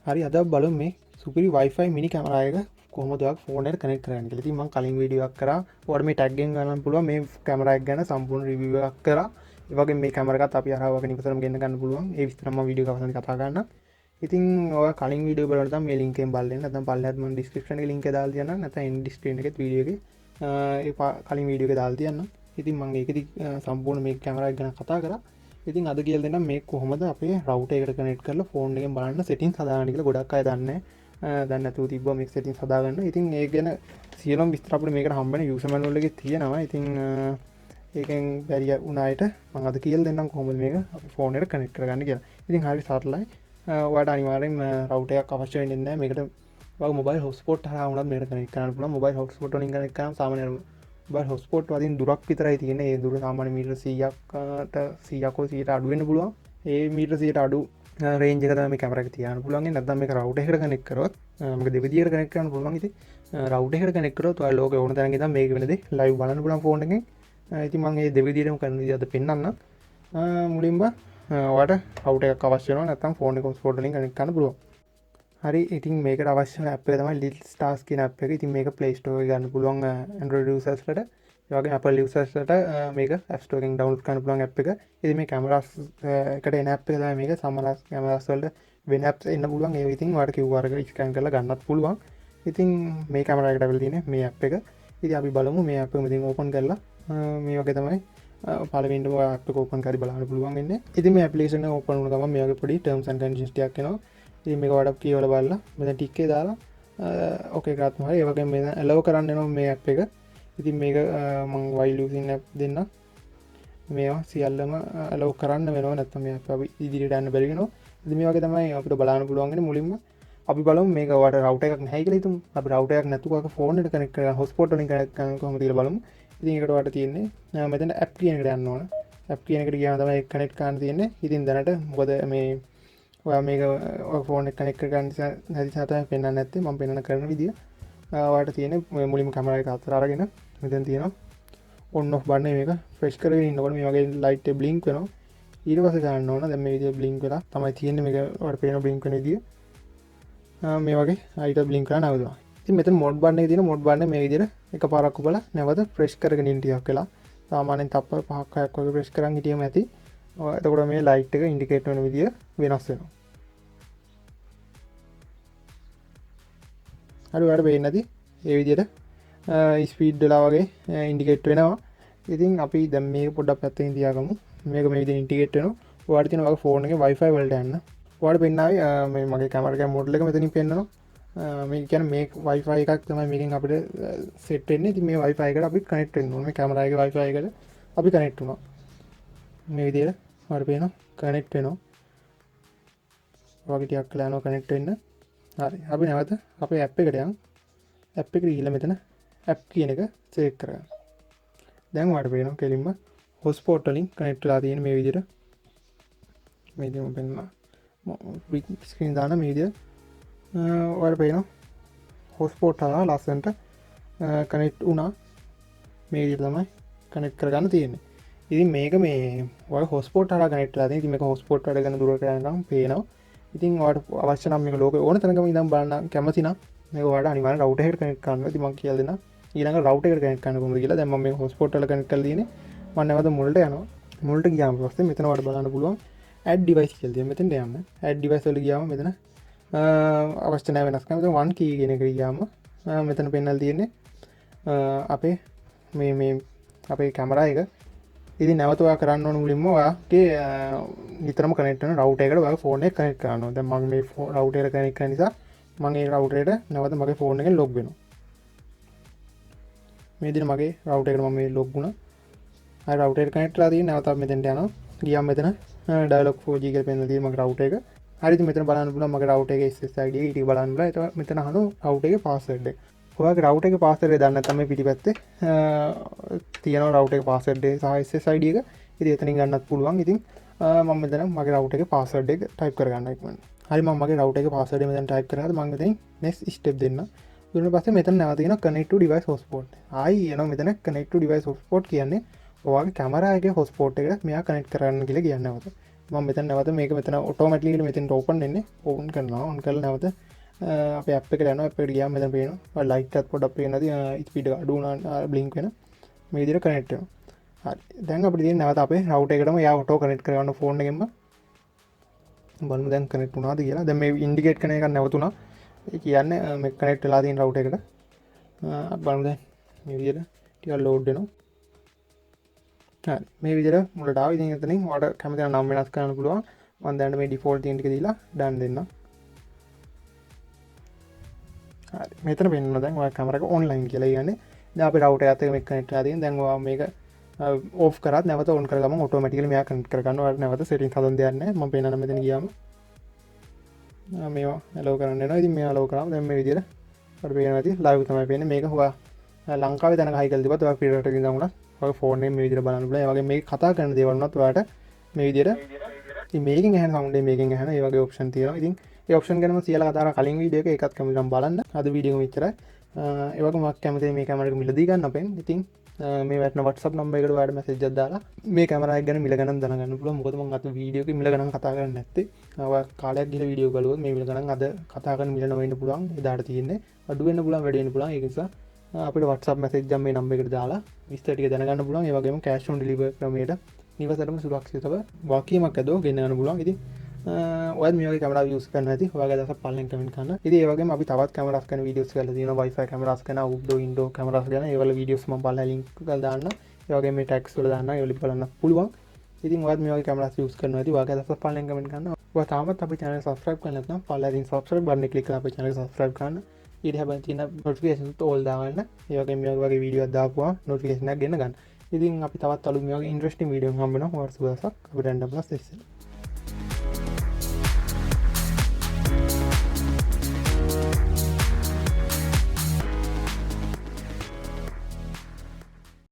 හරි අද බලමු මේ සුපිරි Wi-Fi මිනි කැමරා එක කොහොමද ඔයාලා ෆෝන් එකට කනෙක්ට් කරන්නේ කියලා. ඉතින් මම කලින් වීඩියෝ එකක් කරා. ඔයාලට මේ ටැග් එකෙන් ගන්න පුළුවන් මේ කැමරා එක ගැන සම්පූර්ණ රිවිව් එකක් කරා. ඒ වගේම මේ කැමරා එකත් අපි අරහා වගේ නිකතරම ගෙන්න ගන්න පුළුවන්. ඒ විස්තර මම වීඩියෝ එක අවසන් කතා කරන්න. ඉතින් ඔයා කලින් වීඩියෝ බලන්න නම් මේ link එකෙන් බලන්න. නැත්නම් පල්ලෙහාත් මම description එකේ link එක දාලා තියන්නම්. නැත්නම් end screen එකේ වීඩියෝ එකේ ඒ කලින් වීඩියෝ එක දාලා තියන්නම්. ඉතින් මම ඒකෙදි සම්පූර්ණ මේ කැමරා එක ගැන කතා කරා. ඉතින් අද කියලා දෙන්නම් මේ කොහොමද අපේ රවුටර් එකට කනෙක්ට් කරලා ෆෝන් එකෙන් බලන්න සෙටින්ග්ස් හදාගන්න කියලා. ගොඩක් අය දන්නේ නැහැ. දන්නේ නැතුව තිබ්බා මේ සෙටින්ග්ස් හදාගන්න. ඉතින් ඒක ගැන සියලුම විස්තර අපිට මේකට හම්බෙන යූසර් මැනුවල් එකේ තියෙනවා. ඉතින් ඒකෙන් බැරි වුණාට මම අද කියලා දෙන්නම් කොහොමද මේක අපේ ෆෝන් එකට කනෙක්ට් කරගන්න කියලා. ඉතින් හරි සරලයි. ඔයාලට අනිවාර්යෙන් රවුටර් එකක් අවශ්‍ය වෙන්නේ නැහැ. මේකට ඔයාලා මොබයිල් හොට්ස්පොට් හරහා වුණත් මේකට කනෙක්ට් කරන්න පුළුවන්. මොබයිල් හොට්ස්පොට් වලින් කනෙක්ට් කරාම සාමාන්‍ය මොබයිල් හොට්ස්පොට් වලින් දුරක් විතරයි තියෙන්නේ. ඒ දුර සාමාන්‍ය මීටර 100කට 100ට අඩු වෙන්න පුළුවන්. ඒ මීටර 100ට අඩු රේන්ජ් එක තමයි මේ කැමරා එක තියාගන්න පුළුවන්. නැත්නම් මේක රවුටර් එකට කනෙක්ට් කරොත් මේක දෙවිදියට කනෙක්ට් කරන්න පුළුවන්. ඉතින් රවුටර් එකට කනෙක්ට් කරොත් ඔයාලා ලෝකේ ඕන තැනක ඉඳන් මේක වෙන දේ ලයිව් බලන්න පුළුවන් ෆෝන් එකෙන්. ඉතින් මම මේ දෙවිදියටම කරන විදිහ අද පෙන්නන්නම්. මුලින්ම ඔයාලට රවුටර් එකක් අවශ්‍ය වෙනවා. නැත්නම් ෆෝන් එක හොට්ස්පොට් වලින් කනෙක්ට් කරන්න පුළුවන්. හරි ඉතින් මේකට අවශ්‍ය වෙන ඇප් එක තමයි ලිටල් ස්ටාර්ස් කියන ඇප් එක. ඉතින් මේක Play Store එකේ ගන්න පුළුවන් Android users ලට. ඒ වගේම Apple users ලට මේක App Store එකෙන් download කරන්න පුළුවන් ඇප් එක. ඉතින් මේ කැමරාස් එකට එන ඇප් එක තමයි මේක. සමහර කැමරාස් වලට වෙන apps එන්න පුළුවන්. ඒක ඉතින් ඔයාලට QR එක ස්කෑන් කරලා ගන්නත් පුළුවන්. ඉතින් මේ කැමරා එකට අවිල තියෙන්නේ මේ ඇප් එක. ඉතින් අපි බලමු මේ ඇප් එක මෙතන ඕපන් කරලා මේ වගේ තමයි පළවෙනිම ඔය ඇප් එක ඕපන් කරලා බලන්න පුළුවන් වෙන්නේ. ඉතින් මේ ඇප්ලිකේෂන් එක ඕපන් වුණ ගමන් මේ වගේ පොඩි terms and conditions ටිකක් එනවා. ඉතින් මේක ඔයාලට කියවලා බලලා මෙතන ටික් එකේ දාලා ඕකේ කරාත්ම හරි. ඒ වගේම මෙතන allow කරන්න එනවා මේ ඇප් එක. ඉතින් මේක මම while using app දෙන්න මේවා සියල්ලම allow කරන්න වෙනවා. නැත්නම් මේ app අපි ඉදිරියට යන්න බැරි වෙනවා. ඉතින් මේ වගේ තමයි අපිට බලන්න පුළුවන් වෙන්නේ. මුලින්ම අපි බලමු මේක ඔයාලට රවුටර් එකක් නැහැ කියලා හිතමු. අපි රවුටර් එකක් නැතුව අක ෆෝන් එකට කනෙක්ට් කරලා හොට්ස්පොට් වලින් කනෙක්ට් කරන්න කොහොමද කියලා බලමු. ඉතින් ඒකට ඔයාලට තියෙන්නේ මෙතන app කියන එකට යන්න ඕන. app කියන එකට ගියාම තමයි කනෙක්ට් කරන්න තියෙන්නේ. ඉතින් දැනට මොකද මේ ඔයා මේක ෆෝන් එක කනෙක්ට් කරගන්න නැති නිසා තමයි පෙන්වන්නේ නැත්තේ. මම පෙන්වන කරන විදිය ඔයාලට තියෙන්නේ මුලින්ම කැමරා එක අතර අරගෙන මෙතන තියෙනවා on off බටන් මේක ප්‍රෙස් කරගෙන ඉන්නකොට මේ වගේ ලයිට් එක බ්ලින්ක් වෙනවා. ඊට පස්සේ ගන්න ඕන. දැන් මේ විදිය බ්ලින්ක් වෙලා තමයි තියෙන්නේ. මේක ඔයාලට පේන බ්ලින්ක් වෙන විදිය මේ වගේ ආයිට බ්ලින්ක් කරලා නැවතුණා. ඉතින් මෙතන මොඩ් බටන් එකේ තියෙන මොඩ් බටන් මේ විදියට එකපාරක් ඔබලා නැවත ප්‍රෙස් කරගෙන ඉන්න ටිකක් වෙලා සාමාන්‍යයෙන් තප්පර 5ක් 6ක් වගේ ප්‍රෙස් කරන් හිටියම ඇති. එතකොට මේ ලයිට් එක ඉන්ඩිකේට් වෙන විදිය වෙනස් වෙනවා. හරි ඔයාලට පේන්නේ නැති ඒ විදියට ස්පීඩ් වෙලා වගේ ඉන්ඩිකේට් වෙනවා. ඉතින් අපි දැන් මේක පොඩ්ඩක් පැත්තකින් තියාගමු. මේක මේ විදිහට ඉන්ඩිකේට් වෙනවා. ඔයාලට තියෙන ඔයාගේ ෆෝන් එකේ Wi-Fi වලට යන්න. ඔයාලට පෙන්නාවේ මේ මගේ කැමරා එකේ මොඩල් එක මෙතනින් පෙන්නනවා. මේ කියන්නේ මේ Wi-Fi එකක් තමයි මේකෙන් අපිට සෙට් වෙන්නේ. ඉතින් මේ Wi-Fi එකට අපි කනෙක්ට් වෙන්න ඕනේ. මේ කැමරා එකේ Wi-Fi එකට අපි කනෙක්ට් වුණා. මේ විදිහට ඔයාලට පේනවා කනෙක්ට් වෙනවා. වගේ ටිකක් කියලා යනවා කනෙක්ට් වෙන්න. හරි. අපි නැවත අපේ ඇප් එකට යමු. ඇප් එකට ගිහිල්ලා මෙතන ඇප් කියන එක සිලෙක්ට් කරගන්න. දැන් ඔයාලට පේනවා කෙලින්ම හොට්ස්පොට් වලින් කනෙක්ට් වෙලා තියෙන මේ විදිහට. මේ විදිහම පෙන්නනවා. බිග් ස්ක්‍රීන් දාන මේ විදිහට ඔයාලට පේනවා හොට්ස්පොට් හරහා ලස්සනට කනෙක්ට් වුණා. මේ විදිහට තමයි කනෙක්ට් කරගන්න තියෙන්නේ. ඉතින් මේක මේ ඔයාලා හොට්ස්පොට් හරහා කනෙක්ට් වෙලා තියෙන. ඉතින් මේක හොට්ස්පොට් වල ගන්න දුරට යනකම් පේනවා. ඉතින් ඔයාලට අවශ්‍ය නම් මේක ලෝකේ ඕන තැනකම ඉඳන් බලන්න කැමති නම් මේක ඔයාලට අනිවාර්යෙන් රවුටර් එකට කනෙක්ට් කරන්න. ඉතින් මම කියලා දෙන්නම් ඊළඟ රවුටර් එකට කනෙක්ට් කරන්න කොහොමද කියලා. දැන් මම මේක හොට්ස්පොට් වල කනෙක්ට් කරලා තියෙන්නේ. මම නැවත මුලට යනවා. මුලට ගියාම පස්සේ මෙතන ඔයාලට බලන්න පුළුවන් add device කියලා තියෙනවා. මෙතෙන්ට යන්න. add device වල ගියාම මෙතන අවශ්‍ය නැහැ වෙනස්කම්. මෙතන one key කියන එක ගියාම මෙතන පෙන්නලා තියෙන්නේ අපේ මේ අපේ කැමරා එක. ඉතින් නැවත ඔයා කරන්න ඕන මුලින්ම ඔයාගේ නිතරම කනෙක්ට් වෙන රවුටර් එකට ඔයාගේ ෆෝන් එක කනෙක්ට් කරන්න ඕන. දැන් මම මේ රවුටර් එක කනෙක්ට් කරන නිසා මම මේ රවුටර් එකට නැවත මගේ ෆෝන් එකෙන් ලොග් වෙනවා. මේ විදිහට මගේ රවුටර් එකට මම මේ ලොග් වුණා. හරි රවුටර් එක කනෙක්ට් වෙලා තියෙන නැවත අපි මෙතෙන්ට යනවා. ගියාම මෙතන dialog 4G කියලා පෙන්නලා තියෙන මගේ රවුටර් එක. හරි ඉතින් මෙතන බලන්න පුළුවන් මගේ රවුටර් එකේ SSID එක ඊට බලන්න බෑ. ඒක මෙතන අහනවා රවුටර් එකේ password එක. ඔයාගේ රවුටර් එකේ password එක දන්නේ නැත්නම් මේ පිටිපැත්තේ තියෙනවා රවුටර් එකේ password එක සහ SSID එක. ඉතින් එතනින් ගන්නත් පුළුවන්. ඉතින් මම මෙතන මගේ රවුටර් එකේ password එක type කරගන්නවා ඉක්මනට. හරි මම මගේ රවුටර් එකේ password එක මෙතන type කරාද මම මෙතනින් next step දෙන්න. ඊට පස්සේ මෙතන නැවත තියෙනවා connect to device hotspot. ආයි එනවා මෙතන connect to device hotspot කියන්නේ ඔයාගේ කැමරා එකේ hotspot එකට මෙයා connect කරන්න කියලා කියන්නේ නැවත. මම මෙතන නැවත මේක මෙතන ඔටෝමැටිකලි මෙතෙන් ඕපන් වෙන්නේ ඕපන් කරනවා ඔන් කරලා නැවත අපේ ඇප් එකට යනවා ඇප් එකට ගියාම මෙතන පේනවා ලයිට් එකත් පොඩ්ඩක් පේනවා ස්පීඩ් එක අඩු වුණා බ්ලින්ක් වෙන මේ විදිහට කනෙක්ට් වෙනවා හරි දැන් අපිට තියෙන්නේ නැවත අපේ රවුටර් එකටම යා ඔටෝ කනෙක්ට් කරගන්න ෆෝන් එකෙන්ම බලමු දැන් කනෙක්ට් වුණාද කියලා දැන් මේ ඉන්ඩිකේට් කරන එකක් නැවතුණා ඒ කියන්නේ මේ කනෙක්ට් වෙලා තියෙන රවුටර් එකට බලමු දැන් මේ විදිහට ටිකක් ලෝඩ් වෙනවා හරි මේ විදිහට මුලට ආව ඉතින් එතනින් ඔයාලට කැමති නම් වෙනස් කරන්න පුළුවන් මම දැන් මේ ඩිෆෝල්ට් තියෙන ටික දීලා ඩන් දෙන්නම් හරි මෙතන වෙන්න දැන් ඔයාලා කැමරා එක ඔන්ලයින් කියලා කියන්නේ දැන් අපේ රවුටර් එකත් එක්ක මේක කනෙක්ට් වෙලා තියෙන දැන් ඔයා මේක ඕෆ් කරත් නැවත ඔන් කරගම ඔටෝමැටිකලි මෙයා කනෙක්ට් කරගන්න ඔයාලට නැවත සෙටින්ග්ස් හදන්න දෙයක් නැහැ මම පේනවා මෙතන ගියාම මේවා ඇලෝ කරන්න වෙනවා ඉතින් මේවා ඇලෝ කරාම දැන් මේ විදිහට අපිට පේනවා ඇති ලයිව් තමයි පේන්නේ මේක ඔයා ලංකාවේ තැනක හයි කරලා තිබ්බත් ඔයා පිටරට ගිහින් ගමුණා ඔයාගේ ෆෝන් එකෙන් මේ විදිහට බලන්න පුළුවන් ඒ වගේ මේක කතා කරන දේවල් වුණත් ඔයාලට මේ විදිහට ඉතින් මේකෙන් ඇහෙන සවුන්ඩ් එක මේකෙන් ඇහෙන ඒ වගේ ඔප්ෂන් තියෙනවා ඉතින් ඒ ඔප්ෂන් ගැන මම සියලා කතා කරා කලින් වීඩියෝ එකේ ඒකත් කැමති නම් බලන්න අද වීඩියෝ එක මෙච්චරයි ඒ වගේ මම කැමති මේ කැමරා එක මිලදී ගන්න අපෙන් ඉතින් මේ වැටෙන WhatsApp නම්බර් එකට ඔයාලට මැසේජ් එකක් දාලා මේ කැමරා එක ගැන මිල ගණන් දැනගන්න පුළුවන් මොකද මම අද වීඩියෝ එකේ මිල ගණන් කතා කරන්නේ නැත්තේ ඔයා කාලයක් ගිහලා වීඩියෝ බලුවොත් මේ මිල ගණන් අද කතා කරන මිල නොවෙන්න පුළුවන් එදාට තියෙන්නේ අඩු වෙන්න පුළුවන් වැඩි වෙන්න පුළුවන් ඒක නිසා අපිට WhatsApp මැසේජ් එකක් මේ නම්බර් එකට දාලා විස්තර ටික දැනගන්න පුළුවන් ඒ වගේම කෑෂ් ඔන් ඩෙලිවර් ක්‍රමයට නිවසටම සුරක්ෂිතව වාකියමක් ඇදෝ ගෙන්න ගන්න පුළුවන් ඉතින් ඔයත් මේ වගේ කැමරා යූස් කරන්න ඇති ඔයාගේ අදහස් පල්ලෙන් කමෙන්ට් කරන්න ඉතින් ඒ වගේම අපි තවත් කැමරාස් ගැන වීඩියෝස් කරලා තියෙනවා WiFi කැමරාස් ගැන outdoor indoor කැමරාස් ගැන ඒවල වීඩියෝස් මම පල්ලා ලින්ක් කරලා දාන්න ඒ වගේම මේ ටැග්ස් වල දාන්න ඒවල බලන්න පුළුවන් ඉතින් ඔයත් මේ වගේ කැමරාස් යූස් කරනවා ඇති ඔයාගේ අදහස් පල්ලෙන් කමෙන්ට් කරන්න ඔයා තාමත් අපේ channel subscribe කරලා නැත්නම් පල්ලා ඉතින් subscribe button එක click කරලා අපේ channel එක subscribe කරන්න ඊට හැබැයි තියෙන notification all දාන්න ඒ වගේම මේ වගේ වීඩියෝ එකක් දාපුවා notification එකක් ගෙන්න ගන්න ඉතින් අපි තවත් අලුත් මේ වගේ interesting වීඩියෝ එකක් හම්බ වෙනවා ඔයාලට සුබ දවසක් අපිට රැන්ඩම් ප්ලස්